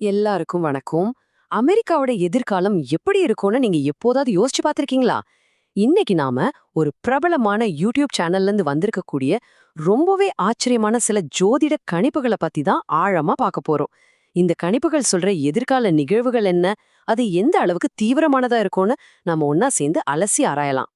எல்லாருக்கும் வணக்கம். அமெரிக்காவோட எதிர்காலம் எப்படி இருக்கும்னு நீங்க எப்போதாவது யோசிச்சு பார்த்திருக்கீங்களா? இன்னைக்கு நாம ஒரு பிரபலமான யூடியூப் சேனல்ல இருந்து வந்திருக்கக்கூடிய ரொம்பவே ஆச்சரியமான சில ஜோதிட கணிப்புகளை பத்தி தான் ஆழமா பார்க்க போறோம். இந்த கணிப்புகள் சொல்ற எதிர்கால நிகழ்வுகள் என்ன? அது எந்த அளவுக்கு தீவிரமானதா இருக்கும்னு நாம ஒன்னா சேர்ந்து அலசி ஆராயலாம்.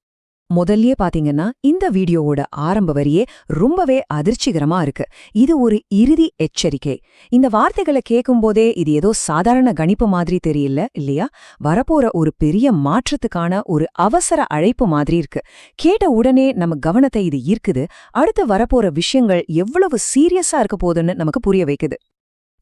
முதல்லயே பாத்தீங்கன்னா இந்த வீடியோவோட ஆரம்ப வரியே ரொம்பவே அதிர்ச்சிகரமா இருக்கு. இது ஒரு இறுதி எச்சரிக்கை. இந்த வார்த்தைகளை கேட்கும்போதே இது ஏதோ சாதாரண கணிப்பு மாதிரி தெரியல இல்லையா? வரப்போற ஒரு பெரிய மாற்றத்துக்கான ஒரு அவசர அழைப்பு மாதிரி இருக்கு. கேட்ட உடனே நம்ம கவனத்தை இது ஈர்க்குது. அடுத்து வரப்போற விஷயங்கள் எவ்வளவு சீரியஸா இருக்க போகுதுன்னு நமக்கு புரிய வைக்குது.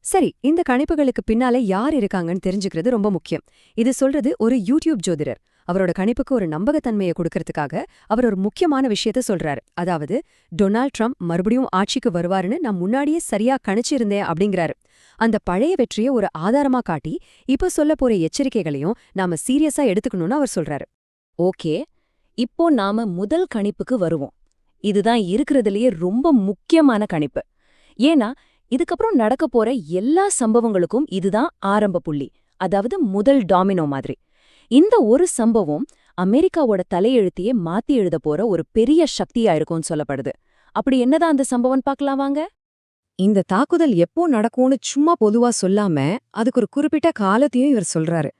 சரி, இந்த கணிப்புகளுக்கு பின்னாலே யார் இருக்காங்கன்னு தெரிஞ்சுக்கிறது ரொம்ப முக்கியம். இது சொல்றது ஒரு யூடியூப் ஜோதிடர். அவரோட கணிப்புக்கு ஒரு நம்பகத்தன்மையை கொடுக்கறதுக்காக அவர் ஒரு முக்கியமான விஷயத்த சொல்றாரு. அதாவது, டொனால்ட் ட்ரம்ப் மறுபடியும் ஆட்சிக்கு வருவாருன்னு நான் முன்னாடியே சரியா கணிச்சிருந்தேன் அப்படிங்கிறாரு. அந்த பழைய வெற்றியை ஒரு ஆதாரமா காட்டி இப்ப சொல்ல போற எச்சரிக்கைகளையும் நாம சீரியஸா எடுத்துக்கணும்னு அவர் சொல்றாரு. ஓகே, இப்போ நாம முதல் கணிப்புக்கு வருவோம். இதுதான் இருக்கிறதுலயே ரொம்ப முக்கியமான கணிப்பு. ஏன்னா இதுக்கப்புறம் நடக்க போற எல்லா சம்பவங்களுக்கும் இதுதான் ஆரம்ப புள்ளி, அதாவது முதல் டாமினோ மாதிரி. இந்த ஒரு சம்பவம் அமெரிக்காவோட தலையெழுத்தையே மாத்தி எழுத போற ஒரு பெரிய சக்தியா இருக்கும்னு சொல்லப்படுது. அப்படி என்னதான் அந்த சம்பவம் பார்க்கலாம் வாங்க. இந்த தாக்குதல் எப்போ நடக்கும்னு சும்மா பொதுவா சொல்லாம அதுக்கு ஒரு குறிப்பிட்ட காலத்தையும் இவர் சொல்றாரு.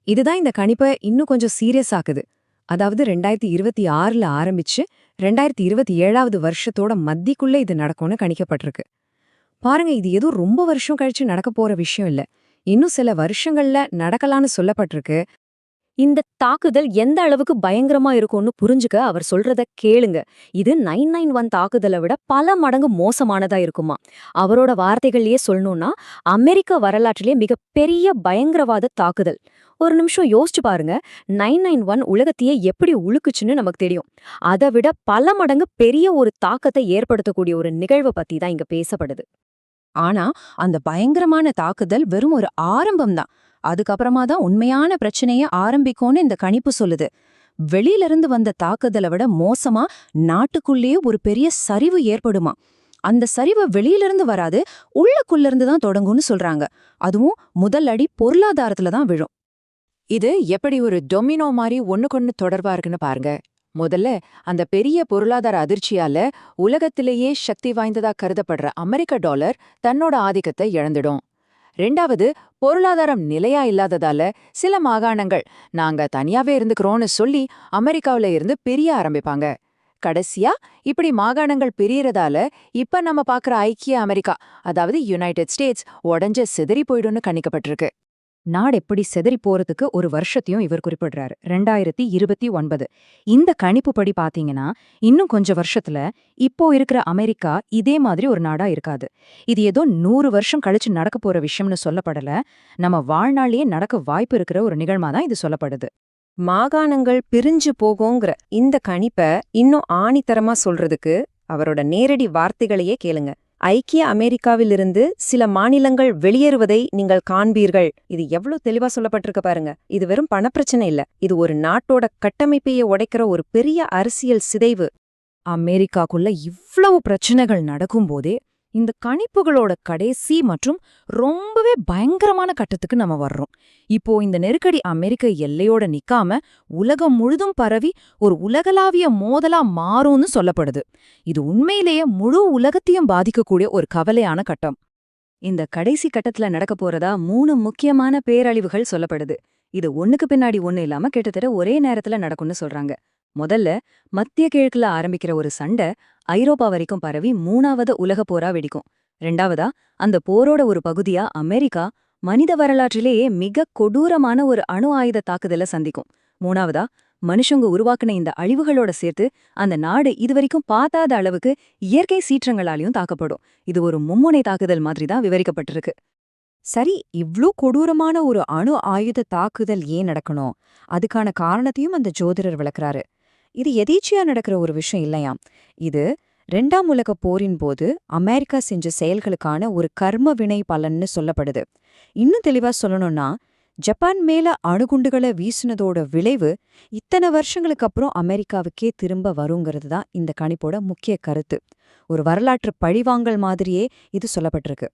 இதுதான் இந்த கணிப்பை இன்னும் கொஞ்சம் சீரியஸ் ஆக்குது. அதாவது 2026ல ஆரம்பிச்சு 2027வது வருஷத்தோட மத்திக்குள்ள இது நடக்கும்னு கணிக்கப்பட்டிருக்கு. பாருங்க, இது ஏதோ ரொம்ப வருஷம் கழிச்சு நடக்க போற விஷயம் இல்ல. இன்னும் சில வருஷங்கள்ல நடக்கலான்னு சொல்லப்பட்டிருக்கு. இந்த தாக்குதல் எந்த அளவுக்கு பயங்கரமா இருக்கும்னு புரிஞ்சுக்க அவர் சொல்றத கேளுங்க. இது 991 தாக்குதலை விட பல மடங்கு மோசமானதா இருக்குமா. அவரோட வார்த்தைகள்லயே சொல்லணும்னா, அமெரிக்க வரலாற்றிலே மிகப்பெரிய பயங்கரவாத தாக்குதல். ஒரு நிமிஷம் யோசிச்சு பாருங்க. 991 உலகத்தையே எப்படி உழுக்குச்சுன்னு நமக்கு தெரியும். அதை விட பல மடங்கு பெரிய ஒரு தாக்கத்தை ஏற்படுத்தக்கூடிய ஒரு நிகழ்வு பத்தி தான் இங்க பேசப்படுது. ஆனா அந்த பயங்கரமான தாக்குதல் வெறும் ஒரு ஆரம்பம்தான். அதுக்கப்புறமா தான் உண்மையான பிரச்சனைய ஆரம்பிக்கும்னு இந்த கணிப்பு சொல்லுது. வெளியிலிருந்து வந்த தாக்குதலை விட மோசமா நாட்டுக்குள்ளேயே ஒரு பெரிய சரிவு ஏற்படுமா. அந்த சரிவு வெளியிலிருந்து வராது, உள்ளுக்குள்ளிருந்து தான் தொடங்கும்னு சொல்றாங்க. அதுவும் முதல் அடி பொருளாதாரத்துல தான் விழும். இது எப்படி ஒரு டொமினோ மாதிரி ஒண்ணுக்கொன்னு தொடர்பா இருக்குன்னு பாருங்க. முதல்ல அந்த பெரிய பொருளாதார அதிர்ச்சியால உலகத்திலேயே சக்தி வாய்ந்ததா கருதப்படுற அமெரிக்க டாலர் தன்னோட ஆதிக்கத்தை இழந்துடும். ரெண்டாவது, பொருளாதாரம் நிலையா இல்லாததால சில மாகாணங்கள் நாங்க தனியாவே இருந்துக்கிறோம்னு சொல்லி அமெரிக்காவில இருந்து பிரிய ஆரம்பிப்பாங்க. கடைசியா இப்படி மாகாணங்கள் பிரியறதால இப்ப நம்ம பாக்குற ஐக்கிய அமெரிக்கா, அதாவது யுனைடெட் ஸ்டேட்ஸ் உடஞ்ச சிதறி போயிடும்னு கணிக்கப்பட்டிருக்கு. நாடு எப்படி செதறி போறதுக்கு ஒரு வருஷத்தையும் இவர் குறிப்பிடுறாரு, 2029. இந்த கணிப்புப்படி பாத்தீங்கன்னா இன்னும் கொஞ்ச வருஷத்துல இப்போ இருக்கிற அமெரிக்கா இதே மாதிரி ஒரு நாடா இருக்காது. இது ஏதோ 100 வருஷம் கழிச்சு நடக்க போற விஷயம்னு சொல்லப்படல. நம்ம வாழ்நாளையே நடக்க வாய்ப்பு இருக்கிற ஒரு நிகழ்மாதான் இது சொல்லப்படுது. மாகாணங்கள் பிரிஞ்சு போகுங்கிற இந்த கணிப்பை இன்னும் ஆணித்தரமா சொல்றதுக்கு அவரோட நேரடி வார்த்தைகளையே கேளுங்க. ஐக்கிய அமெரிக்காவிலிருந்து சில மாநிலங்கள் வெளியேறுவதை நீங்கள் காண்பீர்கள். இது எவ்வளவு தெளிவா சொல்லப்பட்டிருக்கு பாருங்க. இது வெறும் பணப்பிரச்சனை இல்ல, இது ஒரு நாட்டோட கட்டமைப்பையே உடைக்கிற ஒரு பெரிய அரசியல் சிதைவு. அமெரிக்காக்குள்ள இவ்வளவு பிரச்சனைகள் நடக்கும்போதே இந்த கணிப்புகளோட கடைசி மற்றும் ரொம்பவே பயங்கரமான கட்டத்துக்கு நம்ம வர்றோம். இப்போ இந்த நெருக்கடி அமெரிக்க எல்லையோட நிக்காம உலகம் முழுதும் பரவி ஒரு உலகளாவிய மோதலா மாறும்னு சொல்லப்படுது. இது உண்மையிலேயே முழு உலகத்தையும் பாதிக்கக்கூடிய ஒரு கவலையான கட்டம். இந்த கடைசி கட்டத்துல நடக்க போறதா 3 முக்கியமான பேரழிவுகள் சொல்லப்படுது. இது ஒண்ணுக்கு பின்னாடி ஒண்ணு இல்லாம கிட்டத்தட்ட ஒரே நேரத்துல நடக்கும்னு சொல்றாங்க. முதல்ல, மத்திய கிழக்குல ஆரம்பிக்கிற ஒரு சண்டை ஐரோப்பா வரைக்கும் பரவி 3வது உலக போரா வெடிக்கும். ரெண்டாவதா, அந்த போரோட ஒரு பகுதியா அமெரிக்கா மனித வரலாற்றிலேயே மிக கொடூரமான ஒரு அணு ஆயுத தாக்குதலை சந்திக்கும். மூணாவதா, மனுஷங்க உருவாக்குன இந்த அழிவுகளோட சேர்த்து அந்த நாடு இதுவரைக்கும் பார்த்தாத அளவுக்கு இயற்கை சீற்றங்களாலையும் தாக்கப்படும். இது ஒரு மும்முனை தாக்குதல் மாதிரி தான் விவரிக்கப்பட்டிருக்கு. சரி, இவ்ளோ கொடூரமான ஒரு அணு ஆயுத தாக்குதல் ஏன் நடக்கணும்? அதுக்கான காரணத்தையும் அந்த ஜோதிடர் விளக்குறாரு. இது எதேச்சியா நடக்கிற ஒரு விஷயம் இல்லையாம். இது 2ஆம் உலகப் போரின் போது அமெரிக்கா செஞ்ச செயல்களுக்கான ஒரு கர்ம வினை பலன்னு சொல்லப்படுது. இன்னும் தெளிவா சொல்லணும்னா, ஜப்பான் மேல அணுகுண்டுகளை வீசுனதோட விளைவு இத்தனை வருஷங்களுக்கு அப்புறம் அமெரிக்காவுக்கே திரும்ப வருங்கிறது தான் இந்த கணிப்போட முக்கிய கருத்து. ஒரு வரலாற்று பழிவாங்கல் மாதிரியே இது சொல்லப்பட்டிருக்கு.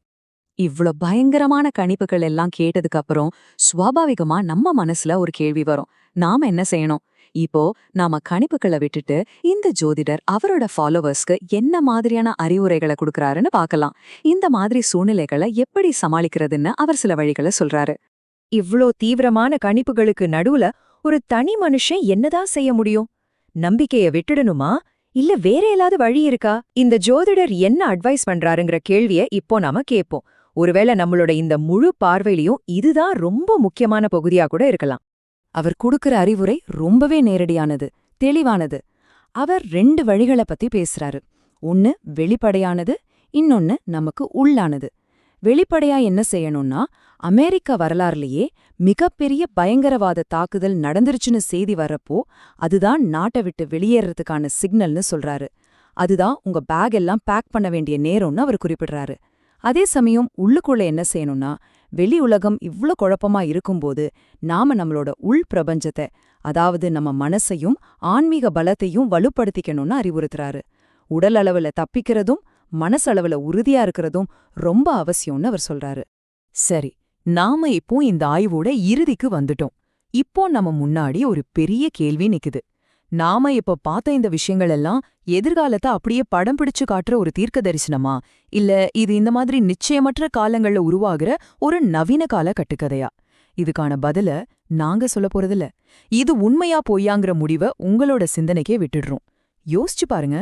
இவ்ளோ பயங்கரமான கணிப்புகள் எல்லாம் கேட்டதுக்கு அப்புறம் சுவாபாவிகமா நம்ம மனசுல ஒரு கேள்வி வரும். நாம என்ன செய்யணும்? இப்போ நாம கணிப்புகளை விட்டுட்டு இந்த ஜோதிடர் அவரோட ஃபாலோவர்ஸ்க்கு என்ன மாதிரியான அறிவுரைகளை கொடுக்கறாருன்னு பார்க்கலாம். இந்த மாதிரி சூழ்நிலைகளை எப்படி சமாளிக்கிறதுன்னு அவர் சில வழிகளை சொல்றாரு. இவ்ளோ தீவிரமான கணிப்புகளுக்கு நடுவுல ஒரு தனி மனுஷன் என்னதான் செய்ய முடியும்? நம்பிக்கைய விட்டுடணுமா? இல்ல வேற ஏதாவது வழி இருக்கா? இந்த ஜோதிடர் என்ன அட்வைஸ் பண்றாருங்கிற கேள்விய இப்போ நாம கேட்போம். ஒருவேளை நம்மளோட இந்த முழு பார்வையிலையும் இதுதான் ரொம்ப முக்கியமான பகுதியா கூட இருக்கலாம். அவர் கொடுக்கிற அறிவுரை ரொம்பவே நேரடியானது, தெளிவானது. அவர் 2 வழிகளை பத்தி பேசுறாரு. ஒன்னு வெளிப்படையானது, இன்னொன்னு நமக்கு உள்ளானது. வெளிப்படையா என்ன செய்யணும்னா, அமெரிக்க வரலாறுலயே மிகப்பெரிய பயங்கரவாத தாக்குதல் நடந்துருச்சுன்னு செய்தி வரப்போ அதுதான் நாட்டை விட்டு வெளியேறதுக்கான சிக்னல்னு சொல்றாரு. அதுதான் உங்க பேக் எல்லாம் பேக் பண்ண வேண்டிய நேரம்னு அவர் குறிப்பிடுறாரு. அதே சமயம் உள்ளுக்குள்ள என்ன செய்யணும்னா, வெளி உலகம் இவ்ளோ குழப்பமா இருக்கும்போது நாம நம்மளோட உள் பிரபஞ்சத்தை, அதாவது நம்ம மனசையும் ஆன்மீக பலத்தையும் வலுப்படுத்திக்கணும்னு அறிவுறுத்துறாரு. உடல் அளவுல தப்பிக்கிறதும் மனசளவுல உறுதியா இருக்கிறதும் ரொம்ப அவசியம்னு அவர் சொல்றாரு. சரி, நாம இப்போ இந்த ஆய்வோட இறுதிக்கு வந்துட்டோம். இப்போ நம்ம முன்னாடி ஒரு பெரிய கேள்வி நிக்குது. நாம இப்ப பார்த்த இந்த விஷயங்கள் எல்லாம் எதிர்காலத்தை அப்படியே படம் பிடிச்சு காட்டுற ஒரு தீர்க்க தரிசனமா, இல்ல இது இந்த மாதிரி நிச்சயமற்ற காலங்கள்ல உருவாகிற ஒரு நவீன கால கட்டுக்கதையா? இதுக்கான பதில நாங்க சொல்ல போறதில்ல. இது உண்மையா பொய்யாங்கிற முடிவை உங்களோட சிந்தனைக்கே விட்டுடுறோம். யோசிச்சு பாருங்க.